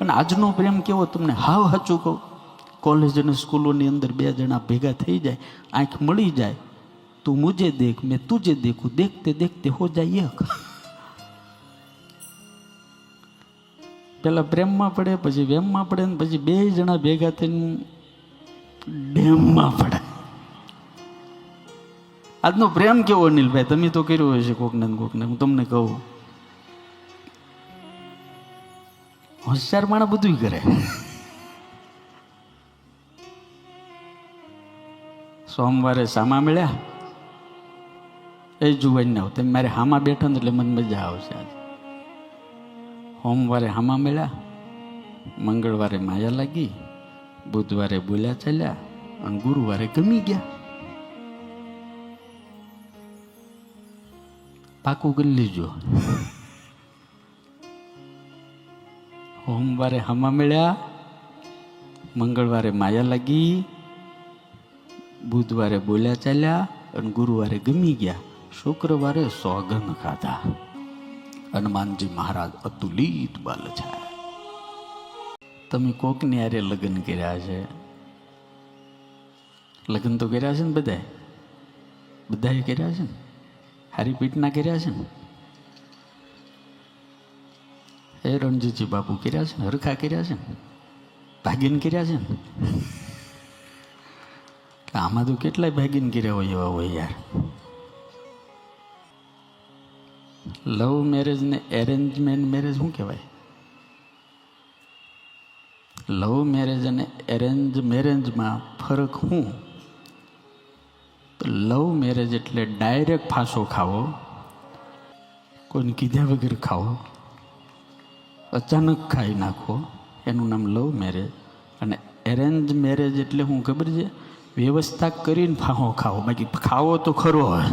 અને આજનો પ્રેમ કેવો તમને હાવ સાચું કહું, કોલેજ અને સ્કૂલોની અંદર બે જણા ભેગા થઈ જાય, આંખ મળી જાય, તું મુझे દેખ મેં તુझे દેખું, દેખતે દેખતે હો જાય એક. પેલા પ્રેમમાં પડે, પછી વેમમાં પડે, ને પછી બે જણા ભેગા થઈને ડેમમાં પડે. આજનો પ્રેમ કેવો અનિલભાઈ, તમે તો કર્યો હશે કોકને કોકને. હું તમને કહું, હોશિયાર માણસ બધું કરે. સોમવારે સામા મળ્યા, એ જુવાન ના તમે મારે હામા બેઠા ને એટલે મને મજા આવશે. આજે સોમવારે હામા મળ્યા, મંગળવારે માયા લાગી, બુધવારે બોલ્યા ચાલ્યા, અને ગુરુવારે ગમી ગયા. પાકું કરી લીજો. સોમવારે હામા મળ્યા, મંગળવારે માયા લાગી, બુધવારે બોલ્યા ચાલ્યા, અને ગુરુવારે ગમી ગયા. શુક્રવારે સોગંદ ખાધા. હનુમાનજી મહારાજ અતુલિત બલ છે. તમે કોકની હારે લગ્ન કર્યા છે, લગ્ન તો કર્યા છે ને બધાએ કર્યા છે ને, હારી પીઠના કર્યા છે ને, એ રણજીતજી બાપુ કર્યા છે ને, હરખા કર્યા છે ને, ભાગીન કર્યા છે ને. આમાં તો કેટલાય ભાગીન કર્યા હોય એવા હોય યાર. લવ મેરેજ ને એરેન્જમેન્ટ મેરેજ શું કહેવાય? લવ મેરેજ અને એરેન્જ મેરેજમાં ફરક શું? લવ મેરેજ એટલે ડાયરેક્ટ ફાંસો ખાવો, કોઈને કીધા વગર ખાવો, અચાનક ખાઈ નાખો, એનું નામ લવ મેરેજ. અને એરેન્જ મેરેજ એટલે શું ખબર છે? વ્યવસ્થા કરીને ફાંસો ખાવો, બાકી ખાવો તો ખરો હોય.